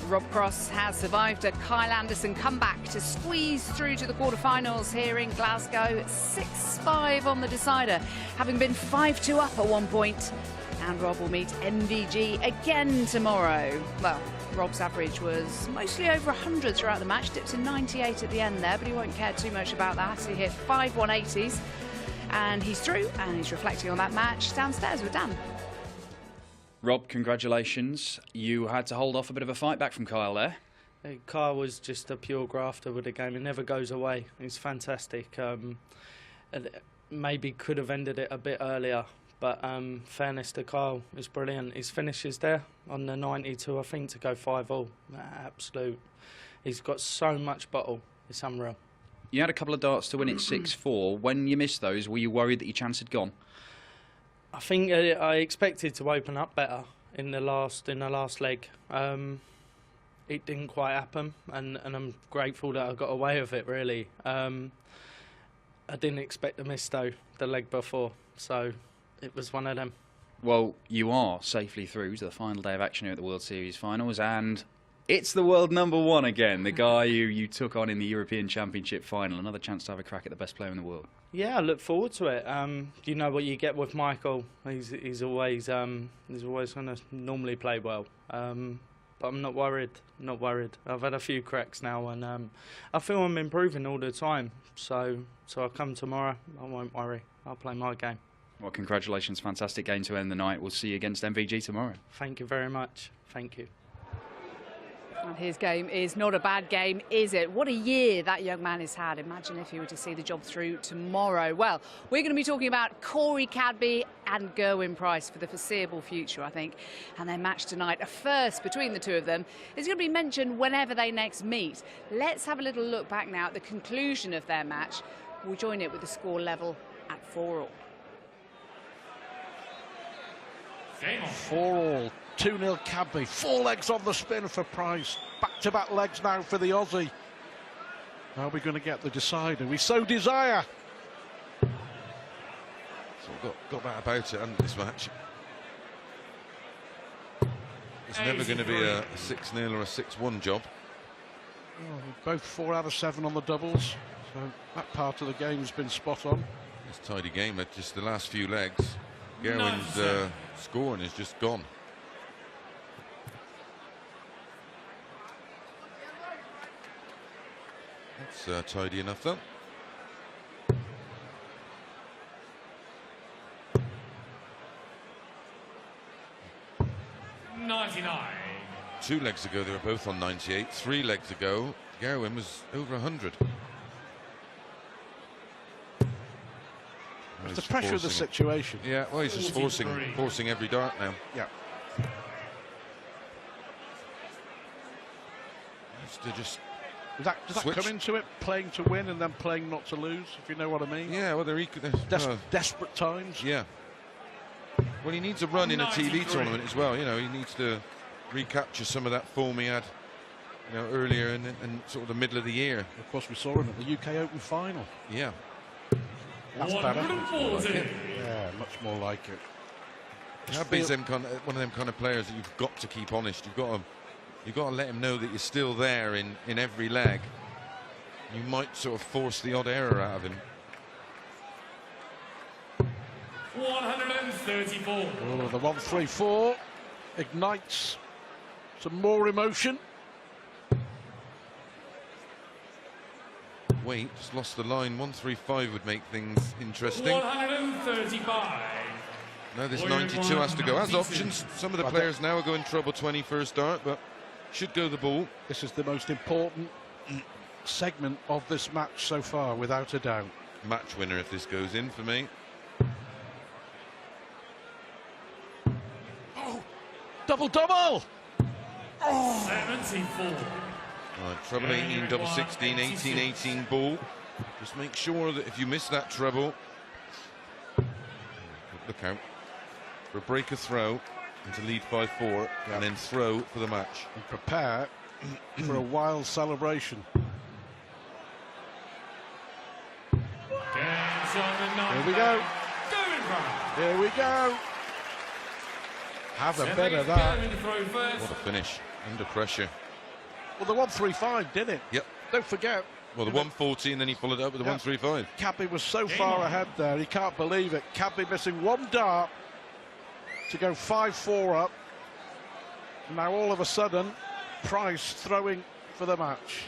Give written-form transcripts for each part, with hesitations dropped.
Rob Cross has survived a Kyle Anderson comeback to squeeze through to the quarterfinals here in Glasgow. 6-5 on the decider, having been 5-2 up at one point. And Rob will meet MVG again tomorrow. Well, Rob's average was mostly over 100 throughout the match, dipped to 98 at the end there, but he won't care too much about that. He hit 5 180s, and he's through, and he's reflecting on that match downstairs with Dan. Rob, congratulations. You had to hold off a bit of a fight back from Kyle there. Kyle was just a pure grafter with the game. He never goes away. He's fantastic. Maybe could have ended it a bit earlier, but fairness to Kyle, is brilliant. His finish is there on the 92, I think, to go 5-all. Absolute. He's got so much bottle. It's unreal. You had a couple of darts to win it 6-4. When you missed those, were you worried that your chance had gone? I think I expected to open up better in the last leg. It didn't quite happen, and I'm grateful that I got away with it, really. I didn't expect to miss, though, the leg before, so it was one of them. Well, you are safely through to the final day of action here at the World Series Finals, and it's the world #1 again, the guy who you took on in the European Championship final. Another chance to have a crack at the best player in the world. Yeah, I look forward to it. You know what you get with Michael. He's always going to normally play well. But I'm not worried. Not worried. I've had a few cracks now, and I feel I'm improving all the time. So I come tomorrow. I won't worry. I'll play my game. Well, congratulations. Fantastic game to end the night. We'll see you against MVG tomorrow. Thank you very much. Thank you. And his game is not a bad game, is it? What a year that young man has had. Imagine if he were to see the job through tomorrow. Well, we're going to be talking about Corey Cadby and Gerwyn Price for the foreseeable future, I think. And their match tonight, a first between the two of them, is going to be mentioned whenever they next meet. Let's have a little look back now at the conclusion of their match. We'll join it with the score level at 4-all. 4-all. 2-0 Cadby, 4 legs on the spin for Price. Back-to-back legs now for the Aussie. Are we going to get the decider? We so desire. So we've got that about it, hasn't this match? It's never going to be a 6-0 or a 6-1 job. Oh, both 4 out of 7 on the doubles. So that part of the game's been spot on. It's a tidy game, but just the last few legs. Gerwyn's scoring is just gone. That's tidy enough, though. $99. 2 legs ago, they were both on 98. 3 legs ago, Gerwyn was over 100. It's the pressure of the situation. Yeah, well, he's just forcing every dart now. Yeah. Just Does that come into it, playing to win and then playing not to lose, if you know what I mean? Yeah, well, they're equal. Desperate times. Yeah. Well, he needs a run in a TV tournament as well. You know, he needs to recapture some of that form he had, you know, earlier in sort of the middle of the year. Of course, we saw him at the UK Open final. Yeah. That's better. Yeah, much more like it. Cadby's one of them kind of players that you've got to keep honest. You've got to let him know that you're still there in every leg. You might sort of force the odd error out of him. 134. Oh, the 134 ignites some more emotion. Wait, just lost the line. 135 would make things interesting. 135. No, this 92 has to go. Has options. Some of the players now are going trouble 21st dart, but should go the ball. This is the most important segment of this match so far, without a doubt. Match winner if this goes in for me. Oh, double! Oh. 74. Right, treble 18, double 16, 18, 18 ball. Just make sure that if you miss that treble, look out for a breaker throw into lead 5-4, and then throw for the match. And prepare for a wild celebration. Here we go. Here we go. Have a bet of that. What a finish. Under pressure. Well, the 135 did it. Yep. Don't forget. Well, the 140, and then he followed it up with the Yeah. 135. Cadby was so far ahead there, he can't believe it. Cadby missing one dart to go 5-4 up. Now all of a sudden, Price throwing for the match.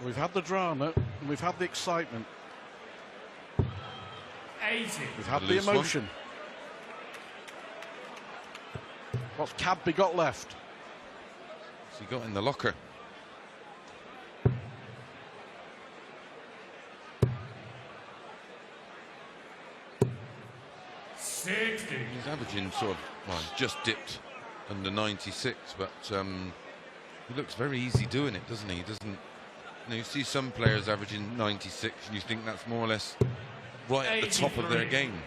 We've had the drama, and we've had the excitement, 80. we've had the Loose one. emotion. What's Cadby got left? So he got in the locker. 60. He's averaging sort of, well, just dipped under 96, but he looks very easy doing it, doesn't he? He doesn't. You know, you see some players averaging 96, and you think that's more or less right at the top of their 83. game.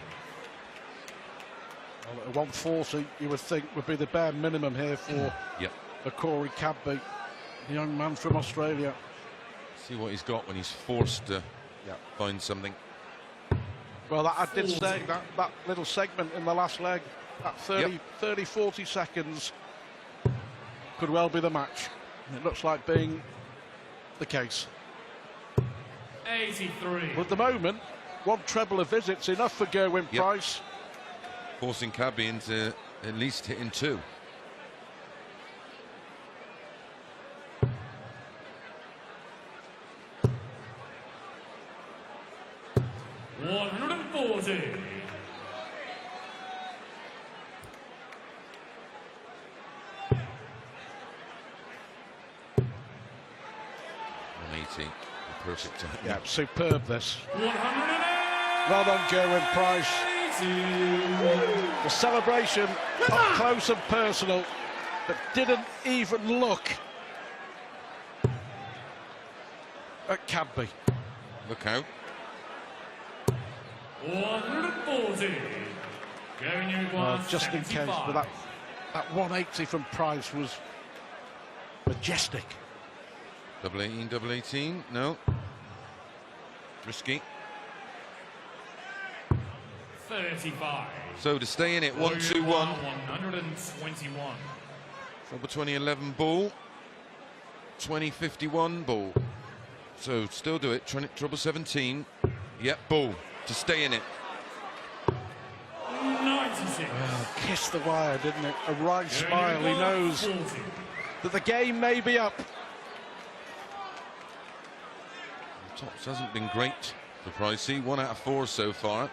Well, at 140, you would think would be the bare minimum here for Yep. Corey Cadby, the young man from Australia. See what he's got when he's forced to Yeah. find something. Well, I did say that little segment in the last leg, that 30, 40 seconds could well be the match. And it looks like being the case. 83. But at the moment, one treble of visits enough for Gerwyn Yep. Price. Forcing Cadby into at least hitting 2. $140. The perfect time. Yeah, superb this. 180. Well done, Gerwyn Price. The celebration up close and personal, but didn't even look at Cadby. Look out. 140. Going you Just in case, but that 180 from Price was majestic. Double 18, double 18. No. Risky. 35. So to stay in it, 1-2-1. 121. Trouble 2011 ball. 2051 ball. So still do it. Trouble 17. Yep, ball. To stay in it. 96. Kissed the wire, didn't it? A wry smile. He knows 40. that the game may be up. Tops hasn't been great for Pricey. 1 out of 4 so far.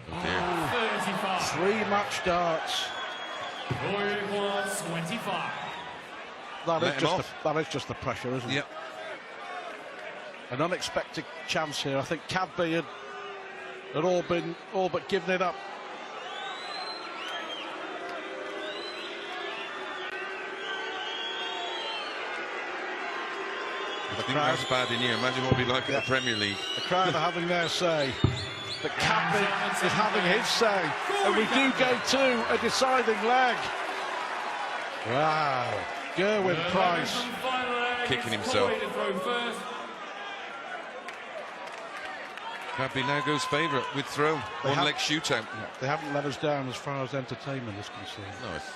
Oh dear. 35. 3 match darts. Going once 25. That Let is, him just off. that is just the pressure, isn't Yep. it? An unexpected chance here. I think Cadby had all but given it up. I think that's bad in here. Imagine what it'd be like in the Premier League. The crowd are having their say. But Cadby is having his say. And we do go to a deciding leg. Wow. Gerwyn Price. Kicking himself. To throw first. Cadby now goes favourite with throw. They One have- leg shootout. They haven't let us down as far as entertainment is concerned. No, it's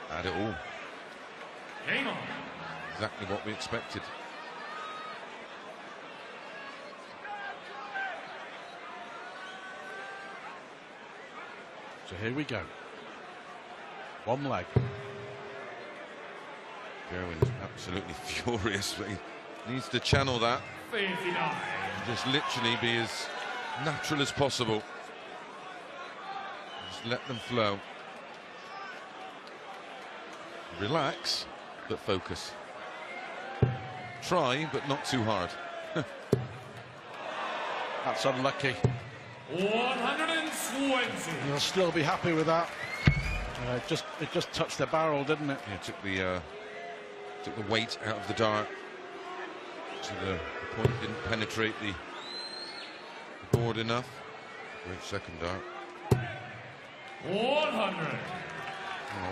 had it all. Game on. Exactly what we expected. So here we go. One leg. Gerwyn's absolutely furious, but he needs to channel that. 59. Just literally be as natural as possible. Just let them flow. Relax, but focus. Try, but not too hard. That's unlucky. 120. He'll still be happy with that. It just touched the barrel, didn't it? Yeah, took the weight out of the dart. So the point didn't penetrate the board enough. Great second dart. 100.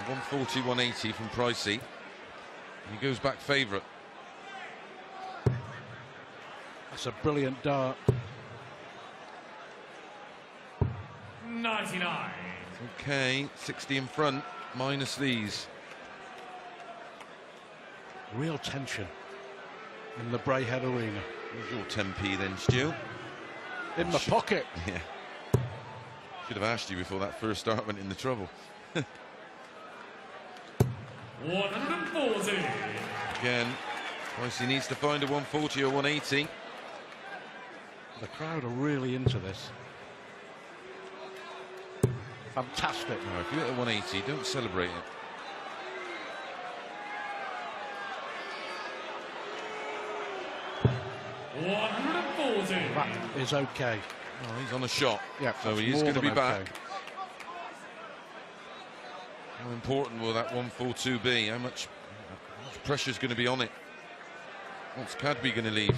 140, 180 from Pricey. And he goes back favourite. That's a brilliant dart. 99. Okay, 60 in front, minus these. Real tension in the Braehead Arena. Here's your 10p then, Stu. In the pocket. Yeah. Should have asked you before that first start went into trouble. 140. Again, Price he needs to find a 140 or 180. The crowd are really into this. Fantastic. No, if you hit a 180, don't celebrate it. That is okay. Oh, he's on a shot. Yeah, so that's he is more going to be than back. okay. How important will that 142 be? How much pressure is going to be on it? What's Cadby going to leave?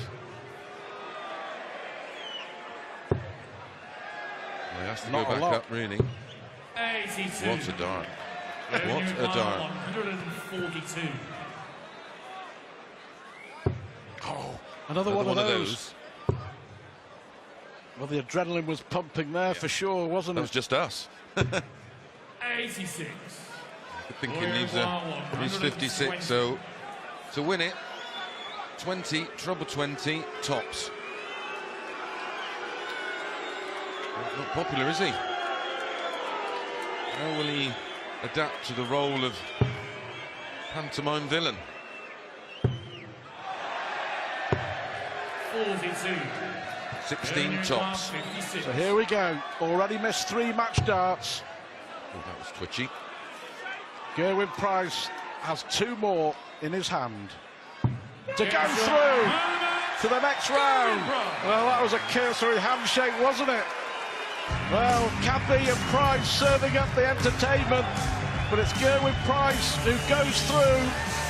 Well, he has to Not go a back lot. up, really. 82. What a dart. What Opening a final, dart. 142. Oh, another one of those. Well, the adrenaline was pumping there for sure, wasn't That it? was just us. 86. I think he leaves he's 56, so to win it, 20, treble 20, tops. Not popular, is he? How will he adapt to the role of pantomime villain? 42. 16 tops. 56. So here we go. Already missed 3 match darts. Oh, that was twitchy. Gerwyn Price has 2 more in his hand to go through to the next round. Well, that was a cursory handshake, wasn't it? Well, Cadby and Price serving up the entertainment, but it's Gerwyn Price who goes through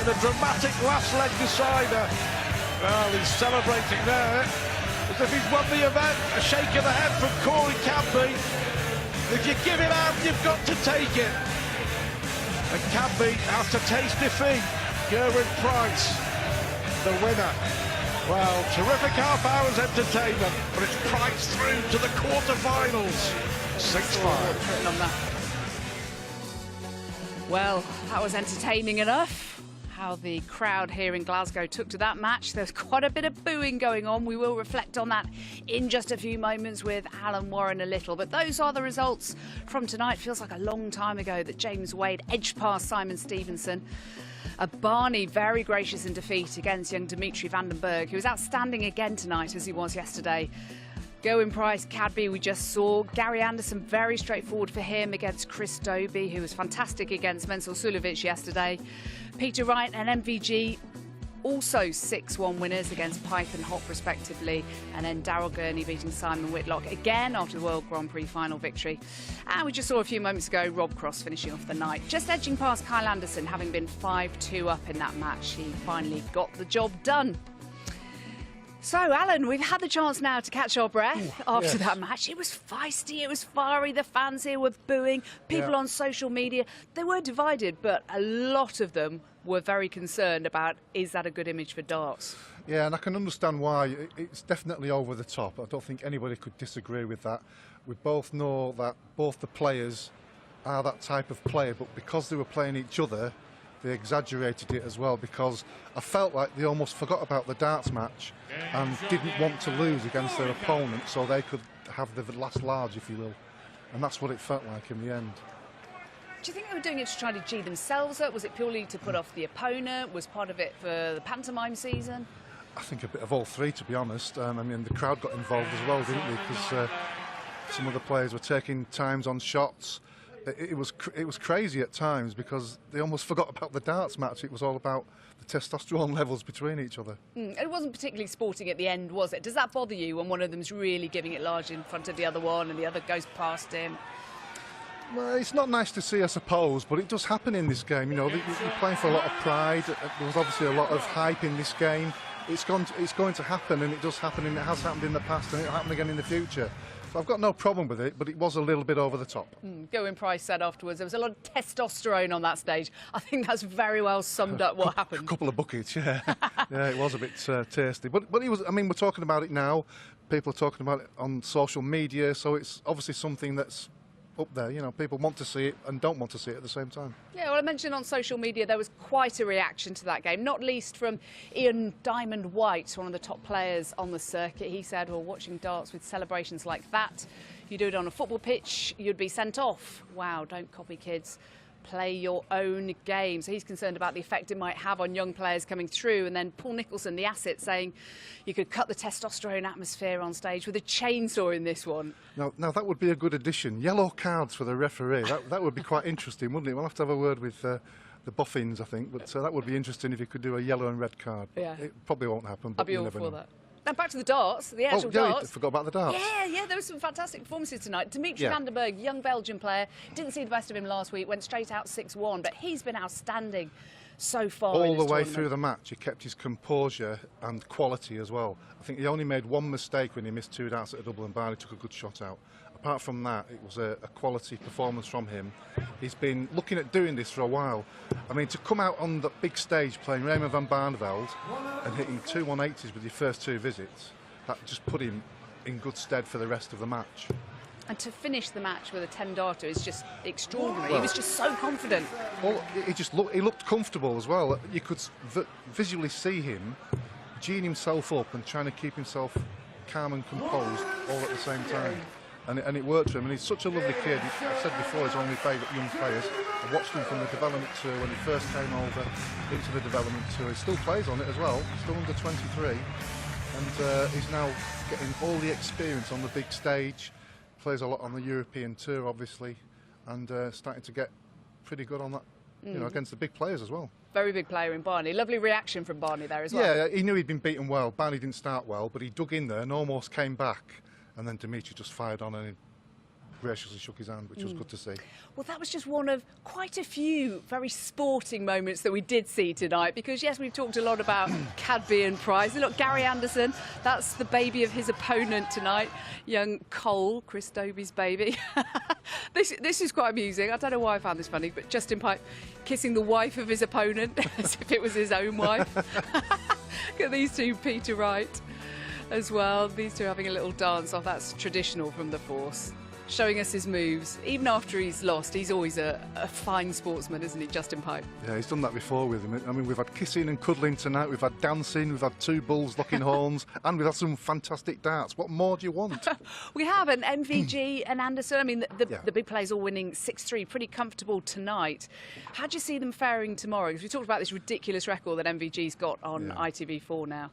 in a dramatic last leg decider. Well, he's celebrating there as if he's won the event. A shake of the head from Corey Cadby. If you give it out, you've got to take it. And Cadby has to taste defeat. Gerwyn Price, the winner. Well, terrific half hours entertainment, but it's Price through to the quarterfinals. 6-5. Written on that. Well, that was entertaining enough. How the crowd here in Glasgow took to that match. There's quite a bit of booing going on. We will reflect on that in just a few moments with Alan Warren a little. But those are the results from tonight. Feels like a long time ago that James Wade edged past Simon Stevenson. Barney very gracious in defeat against young Dimitri van den Berg, who was outstanding again tonight as he was yesterday. Gerwyn Price, Cadby, we just saw. Gary Anderson, very straightforward for him against Chris Dobie, who was fantastic against Mensur Suljovic yesterday. Peter Wright and MVG, also 6-1 winners against Pike and Hop, respectively. And then Daryl Gurney beating Simon Whitlock again after the World Grand Prix final victory. And we just saw a few moments ago Rob Cross finishing off the night, just edging past Kyle Anderson, having been 5-2 up in that match. He finally got the job done. So, Alan, we've had the chance now to catch our breath after that match. It was feisty, it was fiery, the fans here were booing, people on social media, they were divided, but a lot of them were very concerned about, is that a good image for darts? Yeah, and I can understand why. It's definitely over the top. I don't think anybody could disagree with that. We both know that both the players are that type of player, but because they were playing each other, they exaggerated it as well, because I felt like they almost forgot about the darts match and didn't want to lose against their opponent so they could have the last large, if you will. And that's what it felt like in the end. Do you think they were doing it to try to G themselves up? Was it purely to put off the opponent? Was part of it for the pantomime season? I think a bit of all three, to be honest. I mean, the crowd got involved as well, didn't they? Because some of the players were taking times on shots. It was crazy at times because they almost forgot about the darts match. It was all about the testosterone levels between each other. It wasn't particularly sporting at the end, was it? Does that bother you when one of them's really giving it large in front of the other one and the other goes past him? Well, it's not nice to see, I suppose, but it does happen in this game. You know, you're playing for a lot of pride. There was obviously a lot of hype in this game. It's going to happen, and it does happen, and it has happened in the past, and it'll happen again in the future. So I've got no problem with it, but it was a little bit over the top. Gerwyn Price said afterwards there was a lot of testosterone on that stage. I think that's very well summed up what happened. A couple of buckets, yeah. Yeah, it was a bit tasty. But it was, I mean, we're talking about it now. People are talking about it on social media, so it's obviously something that's up there. You know, people want to see it and don't want to see it at the same time. Yeah, well, I mentioned on social media there was quite a reaction to that game, not least from Ian Diamond White, one of the top players on the circuit. He said, well, watching darts with celebrations like that, you do it on a football pitch, you'd be sent off. Wow, don't copy, kids. Play your own game. So he's concerned about the effect it might have on young players coming through. And then Paul Nicholson, the asset, saying you could cut the testosterone atmosphere on stage with a chainsaw in this one. Now that would be a good addition. Yellow cards for the referee. That would be quite interesting, wouldn't it? We'll have to have a word with the Boffins, I think. But that would be interesting if you could do a yellow and red card. Yeah. It probably won't happen, but I'd be you all never for know. that. Now back to the darts, the actual I darts. forgot about the darts. Yeah, there were some fantastic performances tonight. Dimitri Yeah. van den Berg, young Belgian player, didn't see the best of him last week, went straight out 6-1, but he's been outstanding so far in All this the way tournament. through the match, he kept his composure and quality as well. I think he only made one mistake when he missed 2 darts at a double and Barney took a good shot out. Apart from that, it was a quality performance from him. He's been looking at doing this for a while. I mean, to come out on the big stage playing Raymond van Barneveld and hitting 2 180s with your first 2 visits, that just put him in good stead for the rest of the match. And to finish the match with a 10-darter is just extraordinary. He was just so confident. Well, he looked comfortable as well. You could visually see him geeing himself up and trying to keep himself calm and composed all at the same time. And it worked for him. And he's such a lovely kid. I said before, he's one of my favourite young players. I watched him from the development tour when he first came over into the development tour. He still plays on it as well, still under 23. And he's now getting all the experience on the big stage. Plays a lot on the European tour, obviously, and starting to get pretty good on that, you know, against the big players as well. Very big player in Barney. Lovely reaction from Barney there as well. Yeah, he knew he'd been beaten well. Barney didn't start well, but he dug in there and almost came back. And then Dimitri just fired on and he graciously shook his hand, which was good to see. Well, that was just one of quite a few very sporting moments that we did see tonight, because yes, we've talked a lot about Cadby and Price. Look, Gary Anderson, that's the baby of his opponent tonight, young Cole, Chris Dobie's baby. This is quite amusing. I don't know why I found this funny, but Justin Pipe kissing the wife of his opponent as if it was his own wife. Look at these two, Peter Wright as well. These two having a little dance off. That's traditional from the Force. Showing us his moves. Even after he's lost, he's always a fine sportsman, isn't he, Justin Pipe? Yeah, he's done that before with him. I mean, we've had kissing and cuddling tonight, we've had dancing, we've had 2 bulls locking horns, and we've had some fantastic darts. What more do you want? We have an MVG and Anderson. I mean, Yeah. the big players all winning 6-3, pretty comfortable tonight. How do you see them faring tomorrow? Because we talked about this ridiculous record that MVG's got on ITV4 now.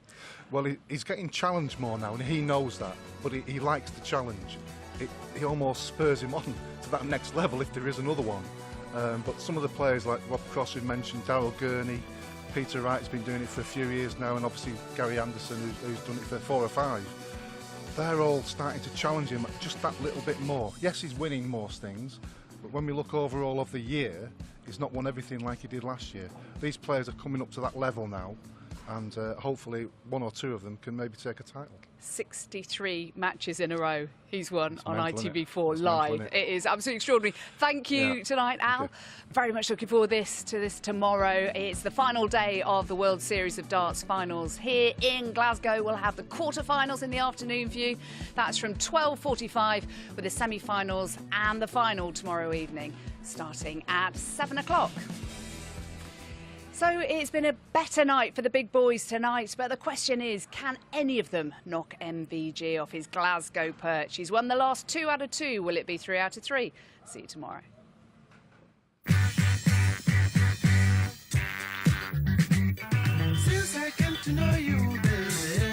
Well, he's getting challenged more now, and he knows that, but he likes the challenge. He almost spurs him on to that next level if there is another one. But some of the players like Rob Cross, we mentioned, Darryl Gurney, Peter Wright's been doing it for a few years now, and obviously Gary Anderson, who's done it for 4 or 5. They're all starting to challenge him just that little bit more. Yes, he's winning most things, but when we look overall of the year, he's not won everything like he did last year. These players are coming up to that level now, and hopefully 1 or 2 of them can maybe take a title. 63 matches in a row he's won It's on mental, ITV4 It's live. mental, isn't It is absolutely extraordinary. Thank you Yeah. tonight, Al. Okay. Very much looking forward to this tomorrow. It's the final day of the World Series of Darts finals here in Glasgow. We'll have the quarterfinals in the afternoon for you. That's from 12:45 with the semi-finals and the final tomorrow evening, starting at 7 o'clock. So it's been a better night for the big boys tonight, but the question is, can any of them knock MVG off his Glasgow perch? He's won the last 2 out of 2. Will it be 3 out of 3? See you tomorrow. Since I came to know you, baby,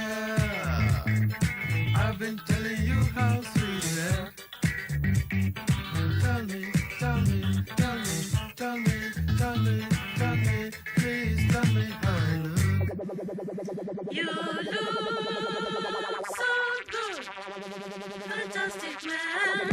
I've been telling you how sweet you are. Tell me, tell me, tell me, tell me, tell me, tell me, please tell me how I look. You look so good, fantastic man.